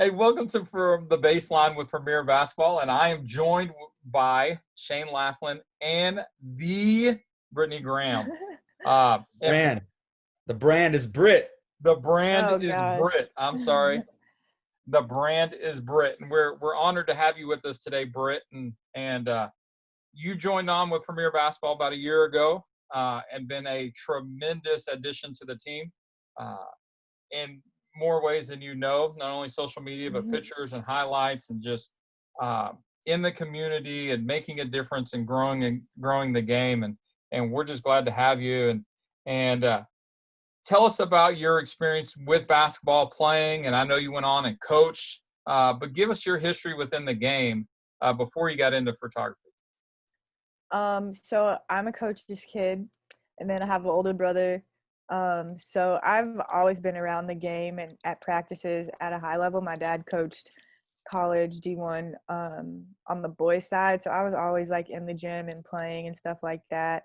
Hey, welcome to From the Baseline with Premier Basketball, and I am joined by Shane Laflin and the Brittany Graham. And Brand. The brand is Britt. the brand Oh is gosh. Britt. I'm sorry. The brand is Britt, and we're honored to have you with us today, Britt. And you joined on with Premier Basketball about a year ago, and been a tremendous addition to the team. In more ways than you know, not only social media, but pictures and highlights and just in the community and making a difference and growing the game. And we're just glad to have you. And tell us about your experience with basketball playing. And I know you went on and coached, but give us your history within the game before you got into photography. So I'm a coach's kid, and then I have an older brother. So I've always been around the game and at practices at a high level. My dad coached college D1 on the boys side, so I was always like in the gym and playing and stuff like that.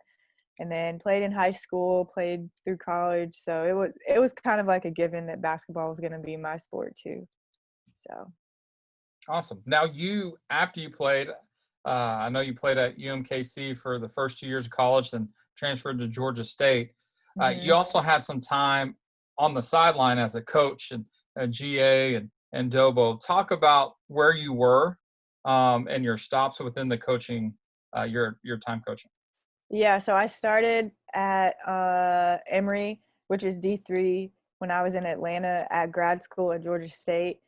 And then played in high school, played through college. So it was kind of like a given that basketball was going to be my sport too. So Awesome. Now after you played, I know you played at UMKC for the first 2 years of college, then transferred to Georgia State. You also had some time on the sideline as a coach and a GA and Dobo. Talk about where you were and your stops within the coaching, your time coaching. yeah, so I started at Emory, which is D3, when I was in Atlanta at grad school at Georgia State.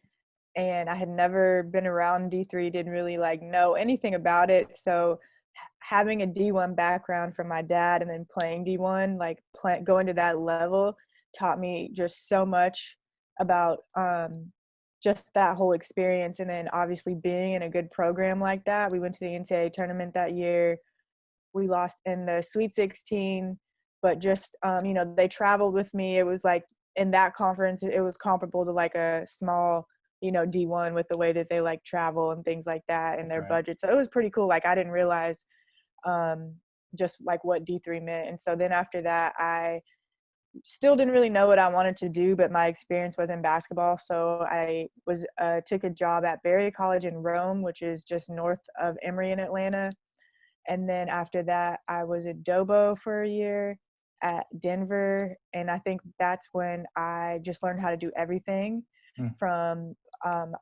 And I had never been around D3, didn't really like know anything about it. So having a D1 background from my dad and then playing D1, like going to that level, taught me just so much about just that whole experience. And then obviously being in a good program like that, we went to the NCAA tournament that year. We lost in the Sweet 16, but just, they traveled with me. It was like in that conference, it was comparable to like a small, D1 with the way that they like travel and things like that and their budget. So it was pretty cool. Like I didn't realize just like what D3 meant. And so then after that, I still didn't really know what I wanted to do, but my experience was in basketball. So I took a job at Berry College in Rome, which is just north of Emory in Atlanta. And then after that, I was at Dobo for a year at Denver. And I think that's when I just learned how to do everything from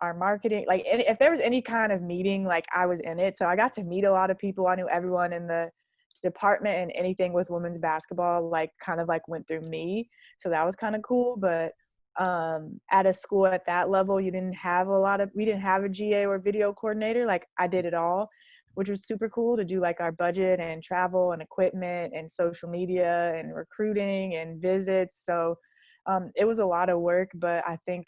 our marketing. Like if there was any kind of meeting, like I was in it. So I got to meet a lot of people. I knew everyone in the department, and anything with women's basketball, like kind of like went through me. So that was kind of cool. But at a school at that level, we didn't have a GA or video coordinator. Like I did it all, which was super cool to do, like our budget and travel and equipment and social media and recruiting and visits. So it was a lot of work, but I think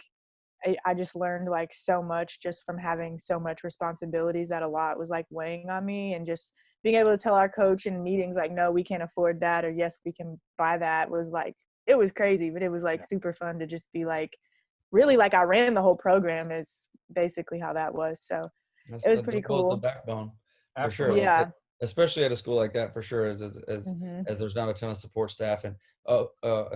I just learned like so much just from having so much responsibilities, that a lot was like weighing on me, and just being able to tell our coach in meetings like, no, we can't afford that, or yes, we can buy that, was like, it was crazy, but it was like super fun to just be like, really like I ran the whole program is basically how that was. So it was pretty cool. The backbone. For sure. Absolutely. Yeah. Especially at a school like that, for sure, as there's not a ton of support staff. And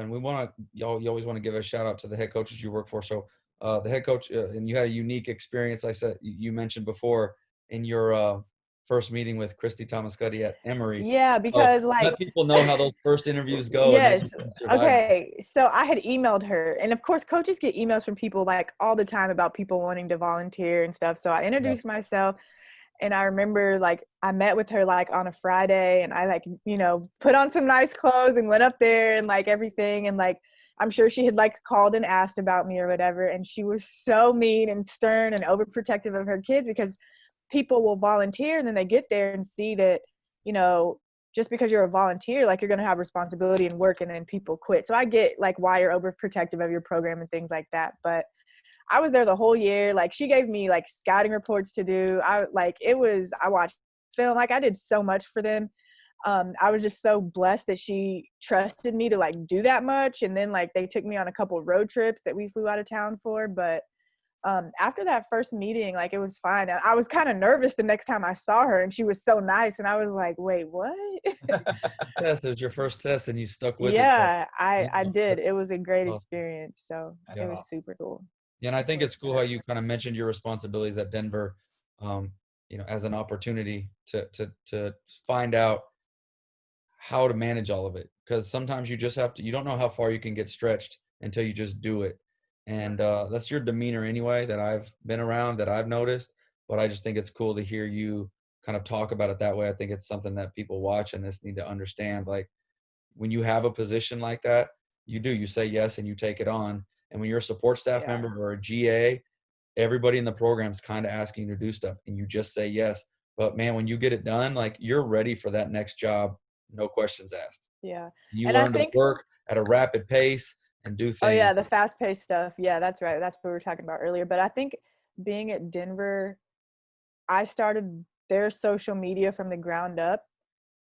we want to, you always want to give a shout out to the head coaches you work for. So the head coach, and you had a unique experience. I said, you mentioned before in your first meeting with Christy Thomascuddy at Emory. Yeah, because let people know how those first interviews go. Yes. And then Okay. So I had emailed her, and of course coaches get emails from people like all the time about people wanting to volunteer and stuff. So I introduced myself, and I remember like I met with her like on a Friday, and I like, put on some nice clothes and went up there and like everything. And like, I'm sure she had like called and asked about me or whatever. And she was so mean and stern and overprotective of her kids, because people will volunteer and then they get there and see that, just because you're a volunteer, like you're going to have responsibility and work, and then people quit. So I get like why you're overprotective of your program and things like that. But I was there the whole year. Like she gave me like scouting reports to do. I watched film. Like I did so much for them. I was just so blessed that she trusted me to like do that much. And then like they took me on a couple road trips that we flew out of town for. But after that first meeting, like it was fine. I was kind of nervous the next time I saw her, and she was so nice. And I was like, wait, what? Test. It was your first test and you stuck with it. Yeah, I did. It was a great experience. So it was super cool. Yeah, and I think it's cool how you kind of mentioned your responsibilities at Denver, as an opportunity to find out how to manage all of it. Because sometimes you just have to, you don't know how far you can get stretched until you just do it. And that's your demeanor anyway that I've been around, that I've noticed. But I just think it's cool to hear you kind of talk about it that way. I think it's something that people watch and this need to understand. Like, when you have a position like that, you say yes and you take it on. And when you're a support staff Yeah. member or a GA, everybody in the program's kind of asking you to do stuff and you just say yes. But man, when you get it done, like, you're ready for that next job, no questions asked. Yeah. You And I learn to think, work at a rapid pace and do oh things. yeah, the fast paced stuff. Yeah, that's right. That's what we were talking about earlier. But I think being at Denver, I started their social media from the ground up.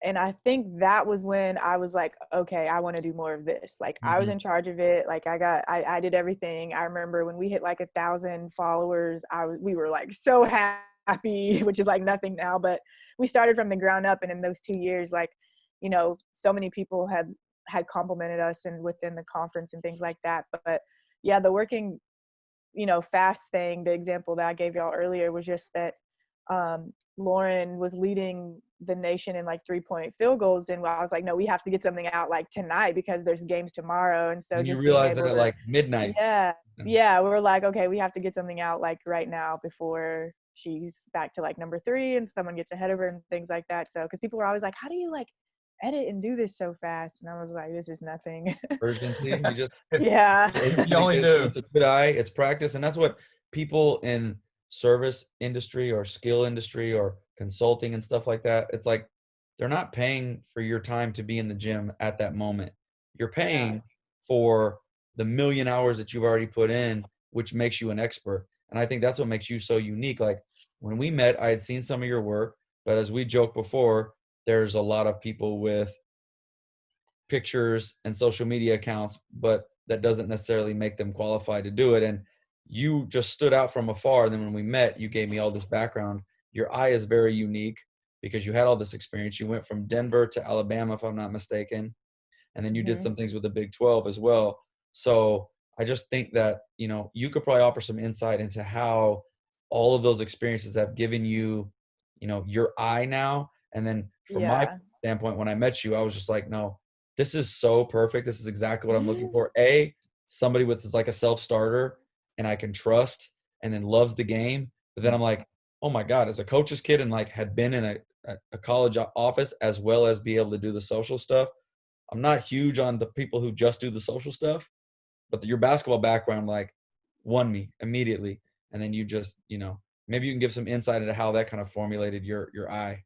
And I think that was when I was like, okay, I want to do more of this. Like, I was in charge of it. Like, I did everything. I remember when we hit like 1,000 followers, we were like so happy, which is like nothing now, but we started from the ground up. And in those 2 years, like, so many people had complimented us and within the conference and things like that. But yeah, the working, fast thing, the example that I gave y'all earlier was just that Lauren was leading the nation in like 3-point field goals, and I was like, no, we have to get something out like tonight because there's games tomorrow. And so And you just being realize that able at to, like midnight. yeah, we were like, okay, we have to get something out like right now before she's back to like number 3 and someone gets ahead of her and things like that. So because people were always like, how do you like edit and do this so fast? And I was like, this is nothing. Urgency. You just Yeah. If you only knew. It's a good eye. It's practice, and that's what people in service industry or skill industry or consulting and stuff like that. It's like they're not paying for your time to be in the gym at that moment. You're paying for the million hours that you've already put in, which makes you an expert. And I think that's what makes you so unique. Like, when we met, I had seen some of your work, but as we joked before, there's a lot of people with pictures and social media accounts, but that doesn't necessarily make them qualified to do it. And you just stood out from afar. And then when we met, you gave me all this background. Your eye is very unique because you had all this experience. You went from Denver to Alabama, if I'm not mistaken. And then you did some things with the Big 12 as well. So I just think that, you could probably offer some insight into how all of those experiences have given you, your eye now. And then from my standpoint, when I met you, I was just like, no, this is so perfect. This is exactly what I'm looking for. Somebody with like a self-starter and I can trust and then loves the game. But then I'm like, oh my God, as a coach's kid and like had been in a college office as well as be able to do the social stuff. I'm not huge on the people who just do the social stuff, but your basketball background like won me immediately. And then you just, maybe you can give some insight into how that kind of formulated your eye.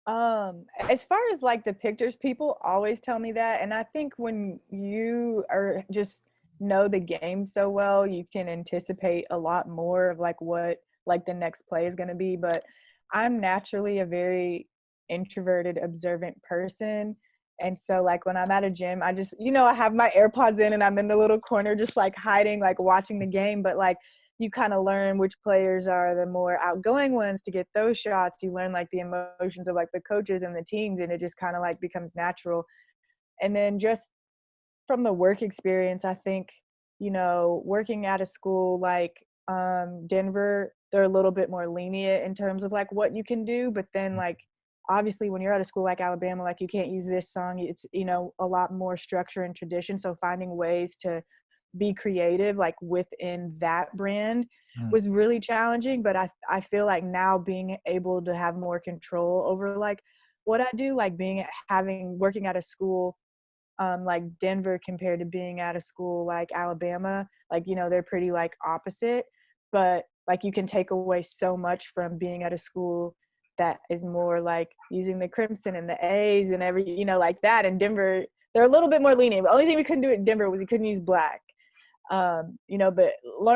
As far as like the pictures, people always tell me that. And I think when you are just know the game so well, you can anticipate a lot more of like what like the next play is going to be. But I'm naturally a very introverted, observant person. And so like when I'm at a gym, I just, I have my AirPods in and I'm in the little corner, just like hiding, like watching the game. But like, you kind of learn which players are the more outgoing ones to get those shots. You learn like the emotions of like the coaches and the teams, and it just kind of like becomes natural. And then just from the work experience, I think, working at a school like Denver, they're a little bit more lenient in terms of like what you can do. But then like, obviously when you're at a school like Alabama, like you can't use this song. It's, a lot more structure and tradition. So finding ways to be creative like within that brand was really challenging, but I feel like now being able to have more control over like what I do, like working at a school like Denver compared to being at a school like Alabama, like they're pretty like opposite, but like you can take away so much from being at a school that is more like using the crimson and the A's and every like that. In Denver they're a little bit more lenient. The only thing we couldn't do in Denver was we couldn't use black. But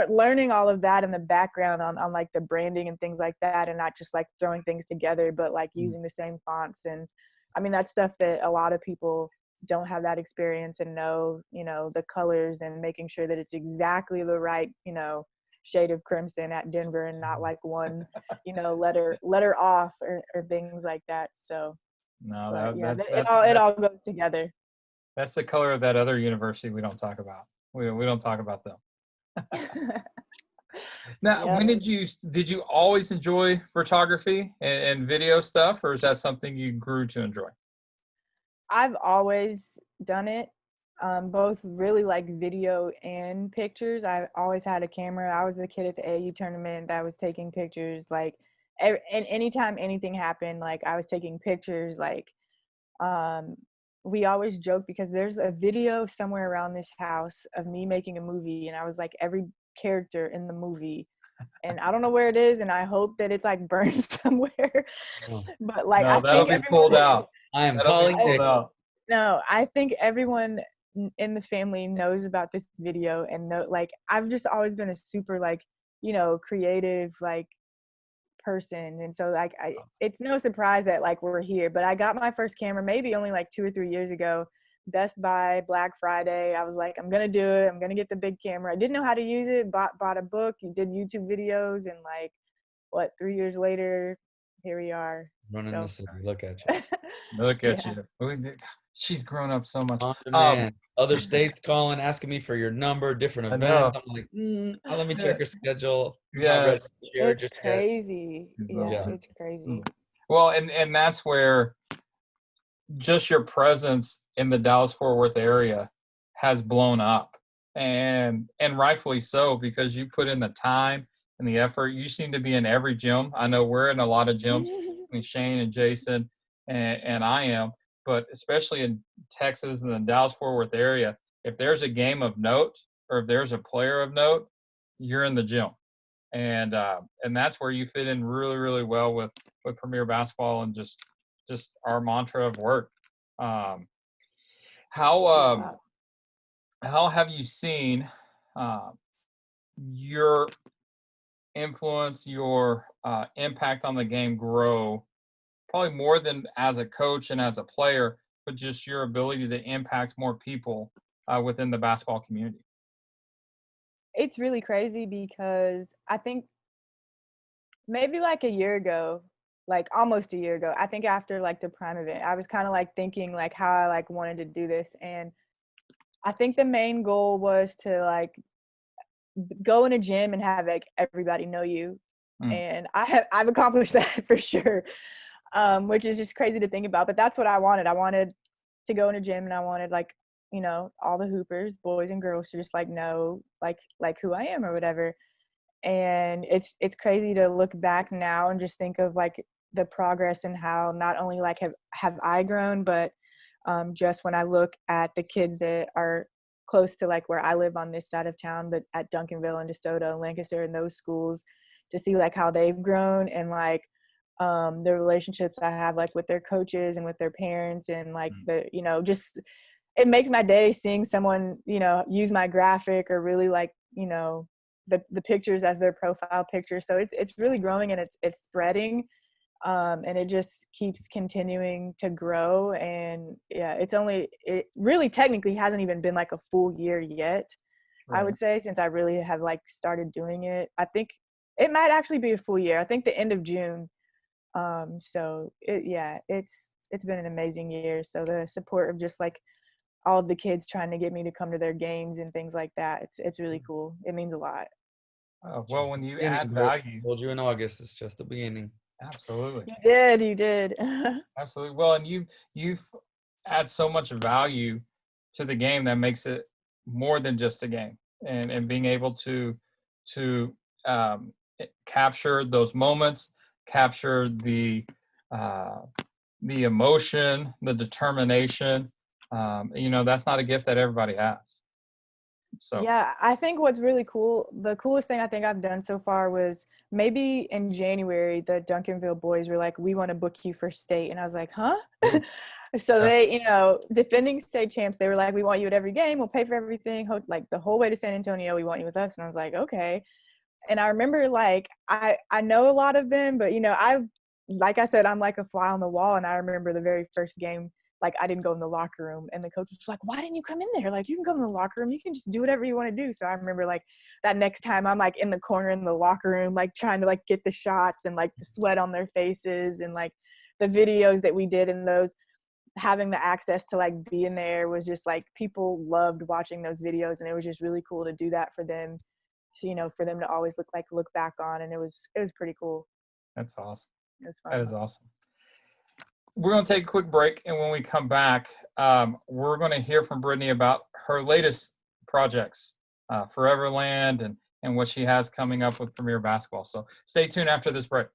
learning all of that in the background on like the branding and things like that, and not just like throwing things together, but like using the same fonts. And I mean, that's stuff that a lot of people don't have that experience and know, the colors and making sure that it's exactly the right, shade of crimson at Denver and not like one, letter off or things like that. So No, it all goes together. That's the color of that other university we don't talk about. We don't talk about them. Now, Yep. when did you always enjoy photography and video stuff, or is that something you grew to enjoy? I've always done it, both really like video and pictures. I always had a camera. I was the kid at the AU tournament that was taking pictures. Like, and anytime anything happened, like I was taking pictures. Like, we always joke because there's a video somewhere around this house of me making a movie, and I was like every character in the movie. And I don't know where it is, and I hope that it's like burned somewhere. Oh. But like, No, I that'll think be pulled out. I am That'll be calling pulled Nick. out. No, I think everyone in the family knows about this video, and like I've just always been a super like, creative like person, and so like it's no surprise that like we're here. But I got my first camera maybe only like 2 or 3 years ago. Best Buy, Black Friday. I was like, I'm gonna do it. I'm gonna get the big camera. I didn't know how to use it. Bought a book. Did YouTube videos, and like, 3 years later, here we are. Running So. the city. Look at you. Look at Yeah. you. She's grown up so much. On demand. Other states calling, asking me for your number, different I know. events. I'm like, let me check your schedule. I'm not ready Yes. to share It's just yet. crazy. Yeah, Yeah. it's crazy. Well, and that's where just your presence in the Dallas-Fort Worth area has blown up, and rightfully so, because you put in the time and the effort. You seem to be in every gym. I know we're in a lot of gyms between Shane and Jason, and I am, but especially in Texas and the Dallas-Fort Worth area, if there's a game of note or if there's a player of note, you're in the gym, and that's where you fit in really, really well with Premier Basketball and just our mantra of work. How have you seen your influence, your impact on the game grow? Probably more than as a coach and as a player, but just your ability to impact more people within the basketball community. It's really crazy because I think maybe like a year ago, like almost a year ago, I think after like the Prime event, I was kind of like thinking like how I like wanted to do this. And I think the main goal was to like go in a gym and have like everybody know you. And I've accomplished that for sure, which is just crazy to think about. But that's what I wanted. I wanted to go in a gym, and I wanted like, all the hoopers, boys and girls, to just like know like who I am or whatever. And it's crazy to look back now and just think of like the progress and how not only like have I grown, but just when I look at the kids that are close to like where I live on this side of town, but at Duncanville and DeSoto and Lancaster and those schools, to see like how they've grown and like the relationships I have like with their coaches and with their parents, and like just it makes my day seeing someone use my graphic or really like the pictures as their profile picture. So it's really growing, and it's spreading, and it just keeps continuing to grow. And yeah, it really technically hasn't even been like a full year yet. Right. I would say, since I really have like started doing it. I think it might actually be a full year. I think the end of June. So it's been an amazing year. So the support of just like all of the kids trying to get me to come to their games and things like that, it's really cool. It means a lot. Well, when you add value, told you in August, it's just the beginning. Absolutely. You did. Absolutely. Well, and you've add so much value to the game that makes it more than just a game, and being able to capture those moments, capture the emotion, the determination. That's not a gift that everybody has. So yeah, I think what's really cool, the coolest thing I think I've done so far was maybe in January, the Duncanville boys were like, we want to book you for state. And I was like, huh? So they, defending state champs, they were like, we want you at every game. We'll pay for everything. Like the whole way to San Antonio, we want you with us. And I was like, okay. And I remember like, I know a lot of them, but like I said, I'm like a fly on the wall. And I remember the very first game, like I didn't go in the locker room, and the coach was like, why didn't you come in there? Like, you can go in the locker room. You can just do whatever you want to do. So I remember like that next time I'm like in the corner in the locker room, like trying to like get the shots and like the sweat on their faces, and like the videos that we did in those, having the access to like be in there was just like, people loved watching those videos, and it was just really cool to do that for them. so, for them to always look back on. And it was pretty cool. That's awesome. It was fun. That is awesome. We're going to take a quick break, and when we come back, we're going to hear from Brittany about her latest projects, Foreverland, and what she has coming up with Premier Basketball. So stay tuned after this break.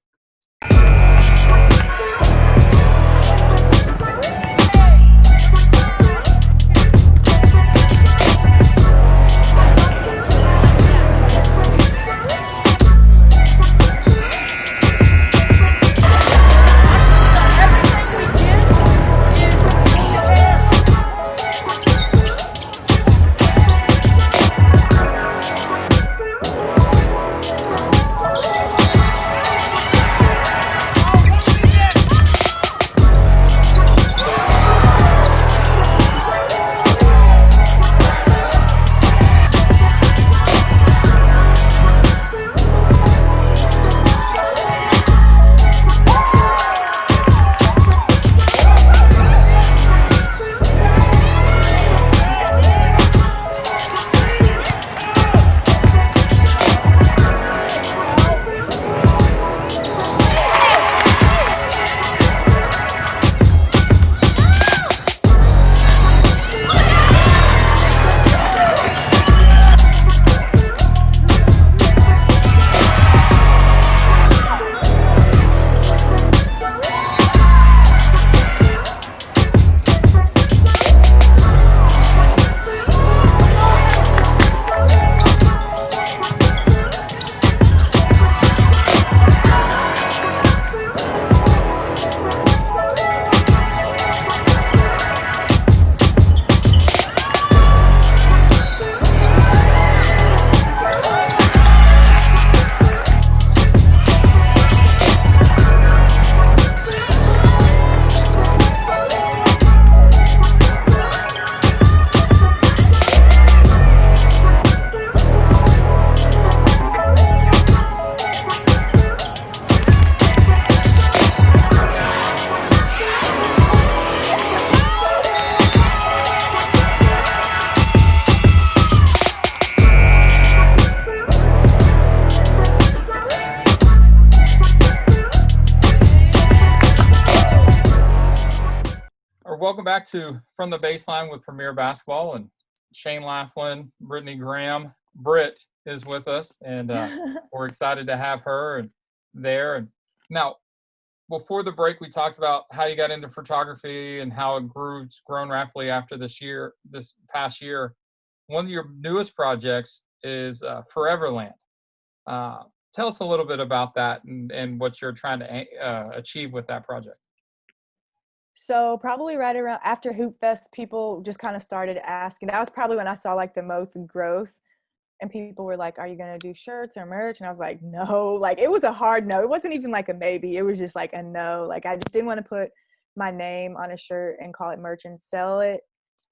Welcome back to From the Baseline with Premier Basketball, and Shane Laflin, Brittany Graham. Britt is with us, and we're excited to have her there. And now, before the break, we talked about how you got into photography and how it's grown rapidly after this past year. One of your newest projects is Foreverland. Tell us a little bit about that and what you're trying to achieve with that project. So probably right around after Hoop Fest, people just kind of started asking. That was probably when I saw the most growth, and people were like, "Are you gonna do shirts or merch?" And I was like, "No." It was a hard no. It wasn't even a maybe. It was just a no. I just didn't want to put my name on a shirt and call it merch and sell it.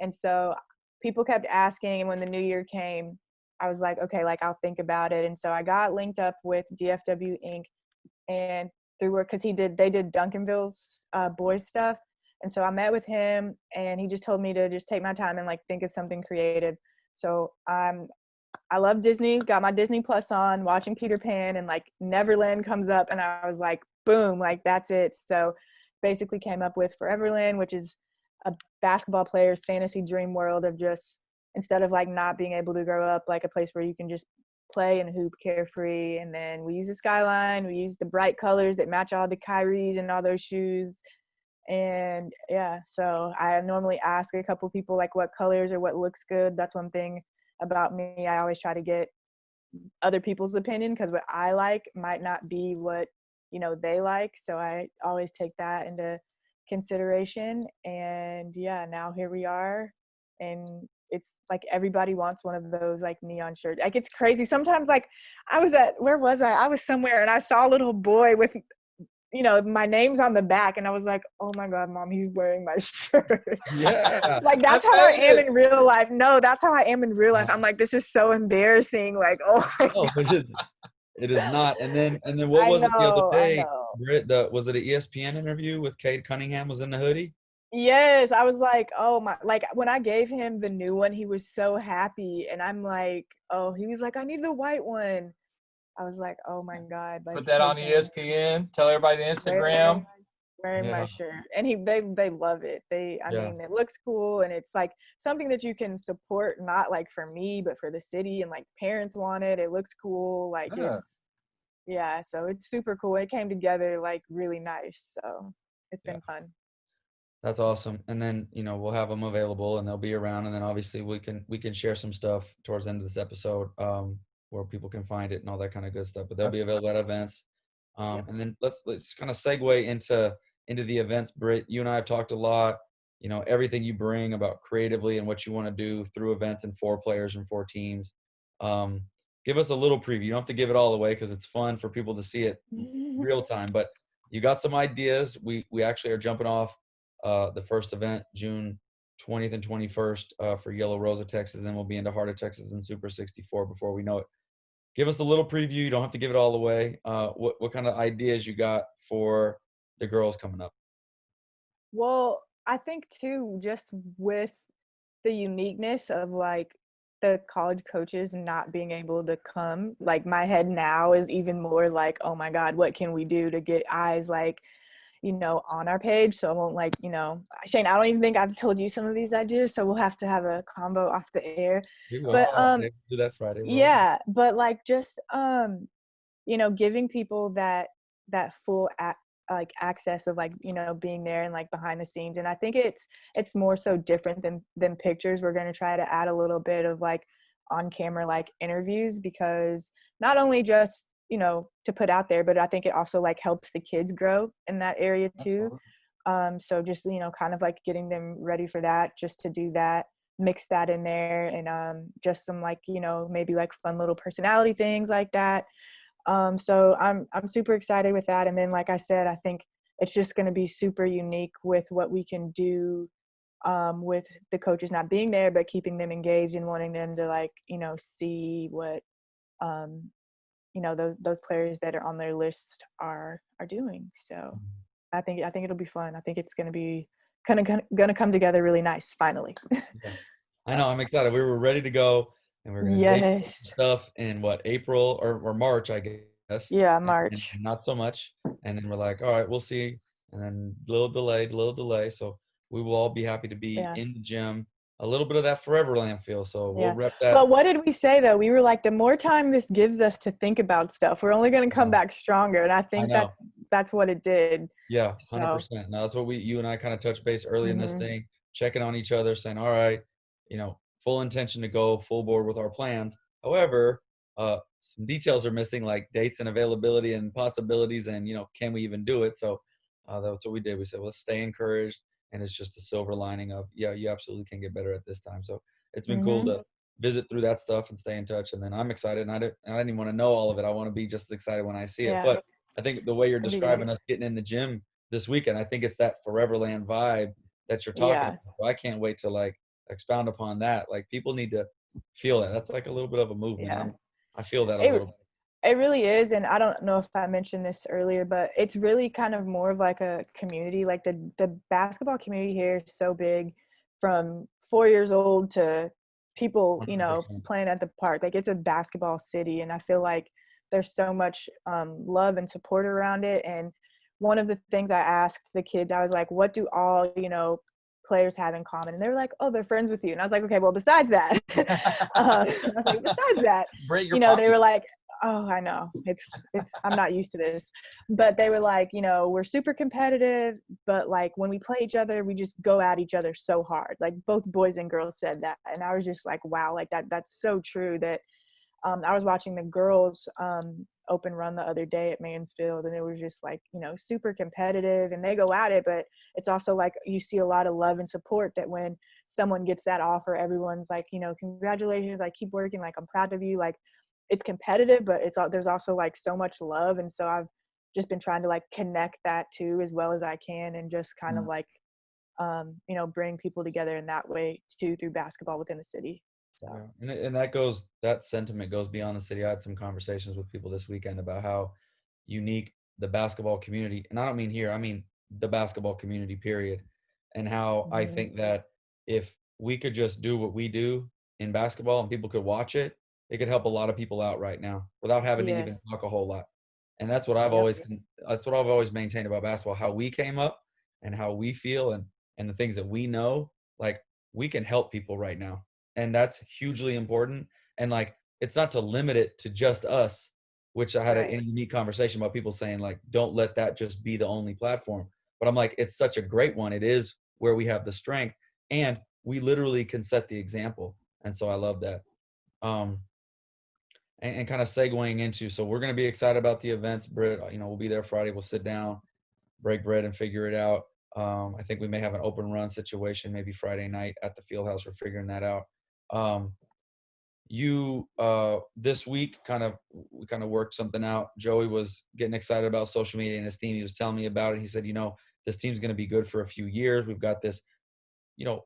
And so people kept asking, and when the new year came, I was like, "Okay, I'll think about it." And so I got linked up with DFW Inc. and through work because they did Duncanville's boys stuff. And so I met with him, and he just told me to just take my time and think of something creative. So I love Disney, got my Disney Plus on, watching Peter Pan, and Neverland comes up, and I was like, boom, that's it. So basically came up with Foreverland, which is a basketball player's fantasy dream world of just, instead of not being able to grow up, a place where you can just play and hoop carefree. And then we use the skyline, we use the bright colors that match all the Kyries and all those shoes. And yeah, so I normally ask a couple people what colors or what looks good. That's one thing about me. I always try to get other people's opinion, because what I like might not be what they like. So I always take that into consideration. And yeah, now here we are, and it's everybody wants one of those neon shirts. It's crazy. Sometimes where was I? I was somewhere, and I saw a little boy with my name's on the back, and I was like, oh my God, Mom, he's wearing my shirt. Yeah. That's how I am in real life. No, that's how I am in real life. I'm like, this is so embarrassing. Oh my God. It is not. And then what was it the other day, Britt? Was it an ESPN interview with Cade Cunningham was in the hoodie? Yes, I was like, oh my, like when I gave him the new one, he was so happy. And I'm like, oh, he was like, I need the white one. I was like, oh my God, like Put that on taking ESPN. Tell everybody the Instagram. wearing my Yeah. shirt. And they love it. I Yeah. mean, it looks cool and it's like something that you can support, not like for me, but for the city, and like parents want it. It looks cool. Like Yeah. yeah, so it's super cool. It came together like really nice. So it's Yeah. been fun. That's awesome. And then, we'll have them available and they'll be around. And then obviously we can share some stuff towards the end of this episode, where people can find it and all that kind of good stuff. But they'll be available at events. Yep. And then let's kind of segue into the events. Britt, you and I have talked a lot, everything you bring about creatively and what you want to do through events and for players and for teams. Give us a little preview. You don't have to give it all away because it's fun for people to see it real time, but you got some ideas. We actually are jumping off the first event, June 20th and 21st, for Yellow Rosa, Texas. And then we'll be into Heart of Texas and Super 64 before we know it. Give us a little preview. You don't have to give it all away. What kind of ideas you got for the girls coming up? Well, I think too, just with the uniqueness of like the college coaches not being able to come, like my head now is even more like, oh my God, what can we do to get eyes like, on our page? So I won't like, Shane, I don't even think I've told you some of these ideas. So we'll have to have a combo off the air. We will. But Do that Friday. yeah, but like just giving people that full like access of like being there and like behind the scenes. And I think it's more so different than pictures. We're going to try to add a little bit of like on camera like interviews, because not only just to put out there, but I think it also like helps the kids grow in that area too. Absolutely. So just kind of like getting them ready for that, just to do that, mix that in there, and just some like maybe like fun little personality things like that. So I'm super excited with that. And then, like I said, I think it's just going to be super unique with what we can do with the coaches not being there, but keeping them engaged and wanting them to like, see what, those players that are on their list are doing. So I think it'll be fun. I think it's going to be going to come together really nice finally. Yes. I know. I'm excited. We were ready to go, and we're going to date Yes. stuff in April or March, I guess. Yeah, And March. not so much. And then we're like, all right, we'll see. And then little delay. So we will all be happy to be Yeah. in the gym. A little bit of that Foreverland feel. So we'll Yeah. rep that. But what did we say though? We were like, the more time this gives us to think about stuff, we're only going to come back stronger. And I think know. that's what it did. Yeah, So 100%. Now that's what you and I kind of touched base early in this mhm. thing, checking on each other, saying, all right, full intention to go full board with our plans. However, some details are missing, like dates and availability and possibilities, and can we even do it? So that's what we did. We said, well, let's stay encouraged, and it's just a silver lining of, yeah, you absolutely can get better at this time. So it's been cool to visit through that stuff and stay in touch. And then I'm excited, and I didn't even want to know all of it. I want to be just as excited when I see it. Yeah. But I think the way you're It'd be describing great. us getting in the gym this weekend, I think it's that Foreverland vibe that you're talking Yeah. about. I can't wait to like expound upon that. Like people need to feel it. That's like a little bit of a movement. Yeah. I feel that a It little bit. it really is. And I don't know if I mentioned this earlier, but it's really kind of more of like a community. Like the basketball community here is so big, from 4 years old to people, 100%. playing at the park. Like it's a basketball city. And I feel like there's so much love and support around it. And one of the things I asked the kids, I was like, what do all, players have in common? And they were like, oh, they're friends with you. And I was like, okay, well, besides that, I was like, besides that, Britt, you're they popular. were like, oh, I know it's I'm not used to this, but they were like, we're super competitive, but like when we play each other, we just go at each other so hard. Like both boys and girls said that. And I was just like, wow, like that's so true. That I was watching the girls open run the other day at Mansfield, and it was just like, super competitive, and they go at it, but it's also like you see a lot of love and support, that when someone gets that offer, everyone's like, congratulations, like keep working, like I'm proud of you. Like it's competitive, but there's also like so much love. And so I've just been trying to like connect that too as well as I can, and just kind of like bring people together in that way too, through basketball within the city. So Yeah. And that sentiment goes beyond the city. I had some conversations with people this weekend about how unique the basketball community, and I don't mean here, I mean the basketball community period, and how I think that if we could just do what we do in basketball and people could watch it, it could help a lot of people out right now without having to even talk a whole lot. And that's what I've always maintained about basketball, how we came up and how we feel and the things that we know, like we can help people right now. And that's hugely important. And like, it's not to limit it to just us, which I had a unique conversation about people saying like, don't let that just be the only platform. But I'm like, it's such a great one. It is where we have the strength and we literally can set the example. And so I love that. And kind of segueing into, so we're going to be excited about the events, Britt. You know, we'll be there Friday. We'll sit down, break bread, and figure it out. I think we may have an open run situation maybe Friday night at the field house. We're figuring that out. This week we kind of worked something out. Joey was getting excited about social media and his team. He was telling me about it. He said, you know, this team's going to be good for a few years. We've got this, you know,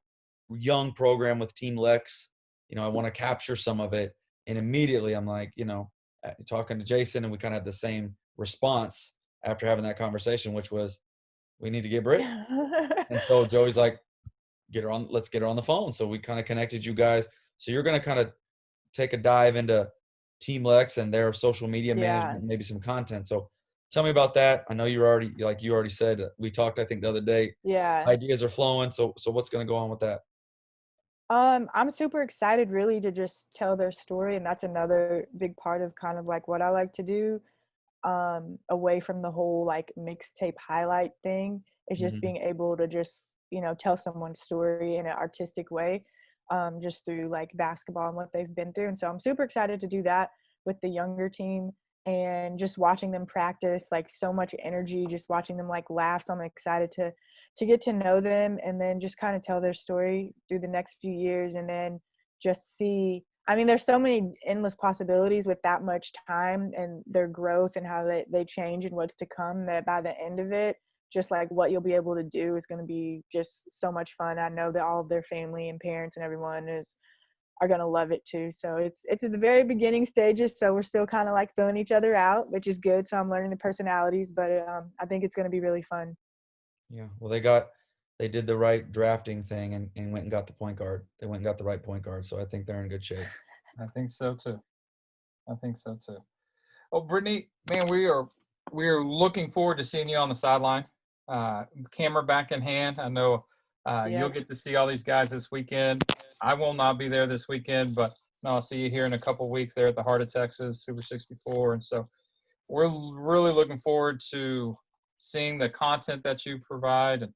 young program with Team Lex. You know, I want to capture some of it. And immediately I'm like, you know, talking to Jason, and we kind of had the same response after having that conversation, which was, we need to get Britt. And so Joey's like, let's get her on the phone. So we kind of connected you guys. So you're going to kind of take a dive into Team Lex and their social media management, maybe some content. So tell me about that. I know you already said, we talked, I think the other day, ideas are flowing. So what's going to go on with that? I'm super excited really to just tell their story. And that's another big part of kind of like what I like to do, away from the whole like mixtape highlight thing, is just being able to just, you know, tell someone's story in an artistic way, just through like basketball and what they've been through. And so I'm super excited to do that with the younger team, and just watching them practice, like so much energy, just watching them like laugh. So I'm excited to get to know them, and then just kind of tell their story through the next few years, and then just see, I mean, there's so many endless possibilities with that much time and their growth and how they change and what's to come, that by the end of it, just like what you'll be able to do is going to be just so much fun. I know that all of their family and parents and everyone are going to love it too. So it's at the very beginning stages. So we're still kind of like filling each other out, which is good. So I'm learning the personalities, but I think it's going to be really fun. Yeah. Well, they did the right drafting thing and went and got the point guard. They went and got the right point guard. So I think they're in good shape. I think so too. Oh, Brittany, man, we are looking forward to seeing you on the sideline. Camera back in hand. I know you'll get to see all these guys this weekend. I will not be there this weekend, but no, I'll see you here in a couple of weeks there at the Heart of Texas, Super 64. And so we're really looking forward to seeing the content that you provide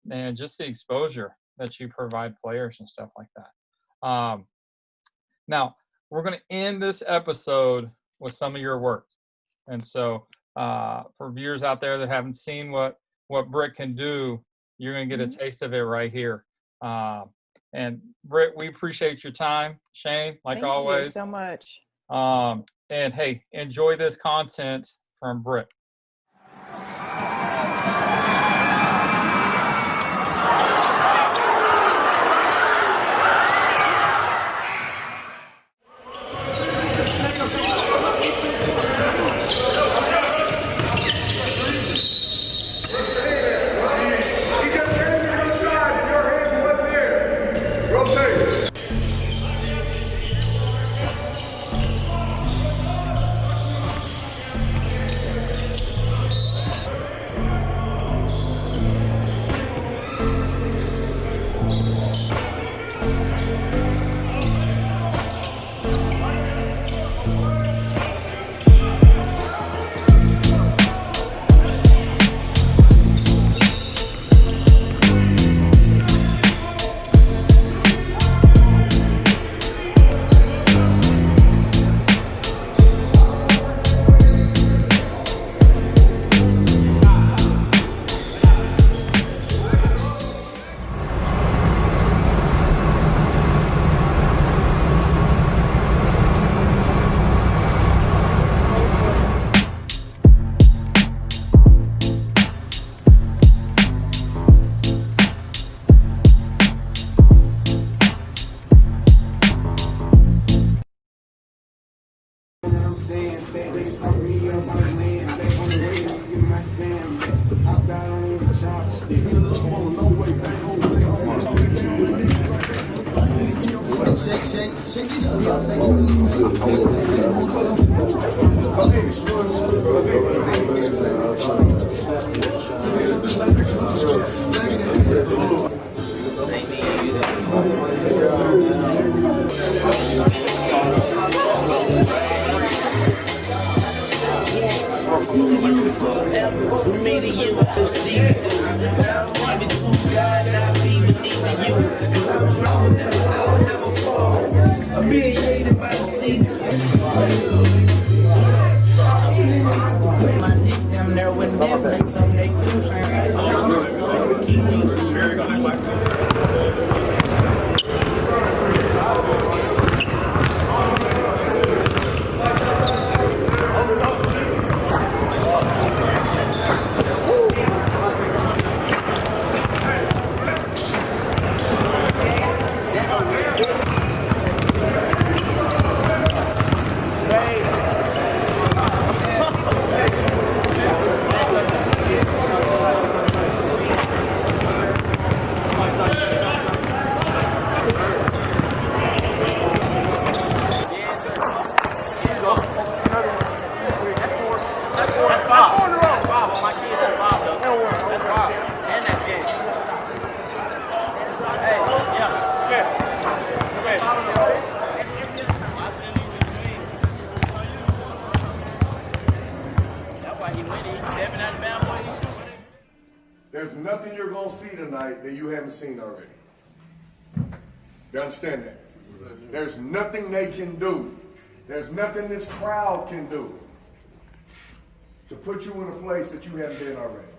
and just the exposure that you provide players and stuff like that. Now, we're going to end this episode with some of your work. And so for viewers out there that haven't seen what Britt can do, you're going to get a taste of it right here. And Britt, we appreciate your time. Shane, like always. Thank you so much. And hey, enjoy this content from Britt. You forever, from me to you, but I'm leaving to God, not leaving you, cause I would never fall. I'm being hated by the season. My neck down there with Netflix on their There's nothing you're going to see tonight that you haven't seen already. You understand that? There's nothing they can do. There's nothing this crowd can do to put you in a place that you haven't been already.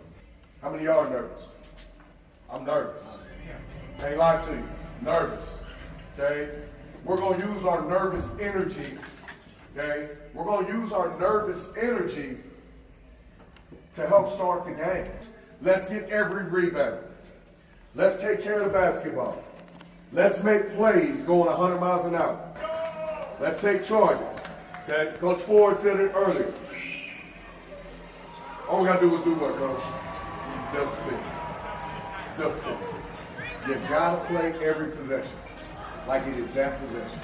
How many of y'all are nervous? I'm nervous. I ain't lying to you. Nervous. Okay? We're going to use our nervous energy. Okay? We're going to use our nervous energy to help start the game. Let's get every rebound. Let's take care of the basketball. Let's make plays going 100 miles an hour. Let's take charges. Okay? Coach Ford said it earlier. All we got to do is do what, Coach? Defend. You got to play every possession like it is that possession.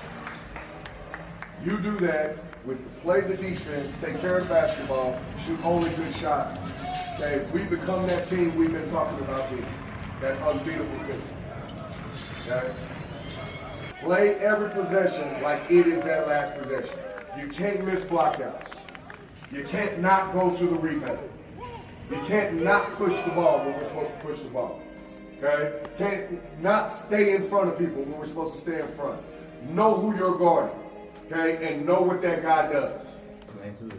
You do that with play the defense, take care of basketball, shoot only good shots. Okay, we become that team we've been talking about here, that unbeatable team. Okay? Play every possession like it is that last possession. You can't miss blockouts. You can't not go to the rebound. You can't not push the ball when we're supposed to push the ball. Okay? Can't not stay in front of people when we're supposed to stay in front. Know who you're guarding. Okay? And know what that guy does.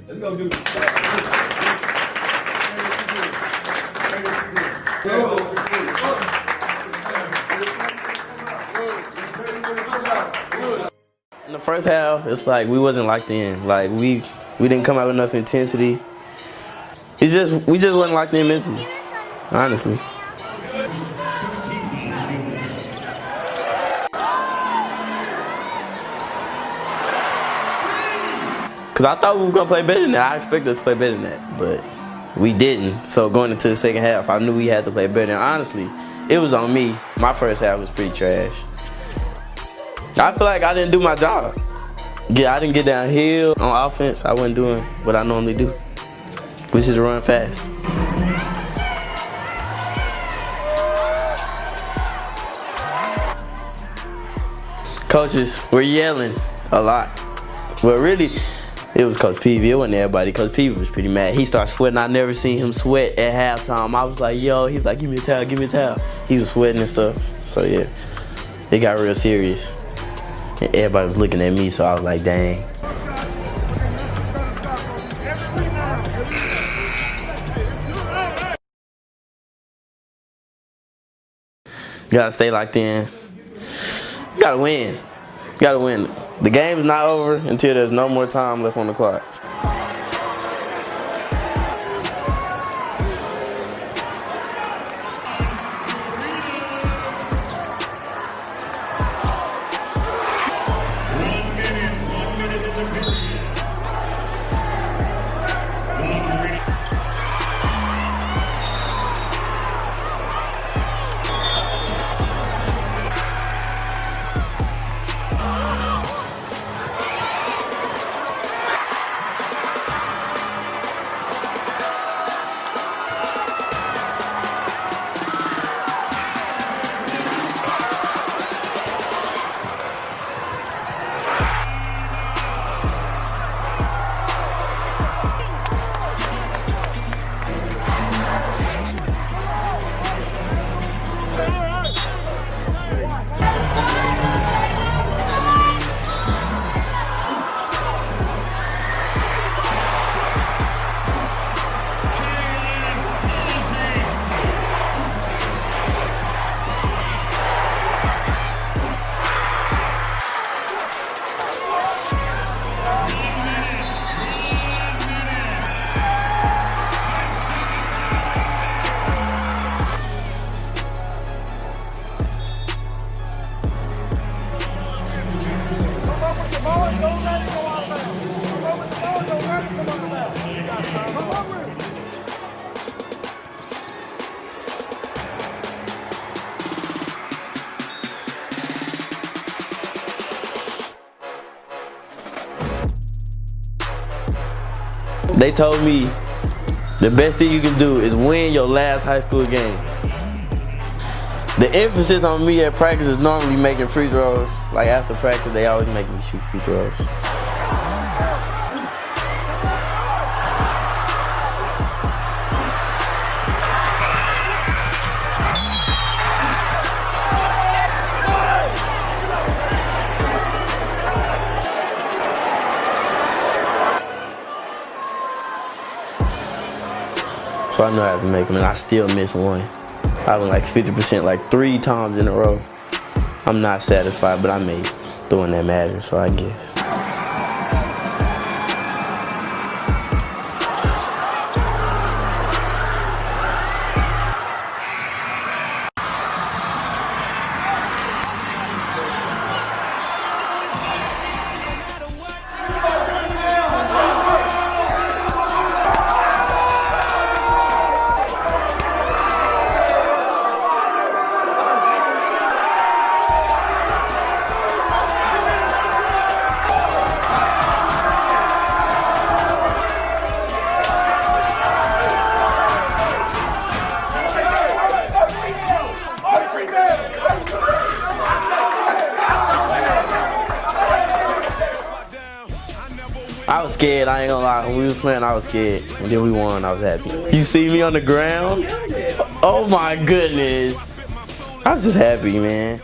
Let's go do this. In the first half, it's like we wasn't locked in. Like we didn't come out with enough intensity. We just wasn't locked in mentally, honestly. Cause I thought we were gonna play better than that. I expected us to play better than that, but we didn't. So going into the second half, I knew we had to play better. And honestly, it was on me. My first half was pretty trash. I feel like I didn't do my job. Yeah, I didn't get downhill on offense. I wasn't doing what I normally do, which is run fast. Coaches were yelling a lot. Well, really, it was Coach Peavy. It wasn't everybody. Coach Peavy was pretty mad. He started sweating. I never seen him sweat at halftime. I was like, yo, he was like, give me a towel, give me a towel. He was sweating and stuff. So, yeah, it got real serious. And everybody was looking at me, so I was like, dang. You gotta stay locked in. You gotta win. You gotta win. The game is not over until there's no more time left on the clock. They told me the best thing you can do is win your last high school game. The emphasis on me at practice is normally making free throws. Like after practice, they always make me shoot free throws. So I know I have to make them, and I still miss one. I was like 50%, like 3 times in a row. I'm not satisfied, but I made throwing that matter, so I guess. I was scared, I ain't gonna lie. When we was playing, I was scared. And then we won, I was happy. You see me on the ground? Oh my goodness. I'm just happy, man.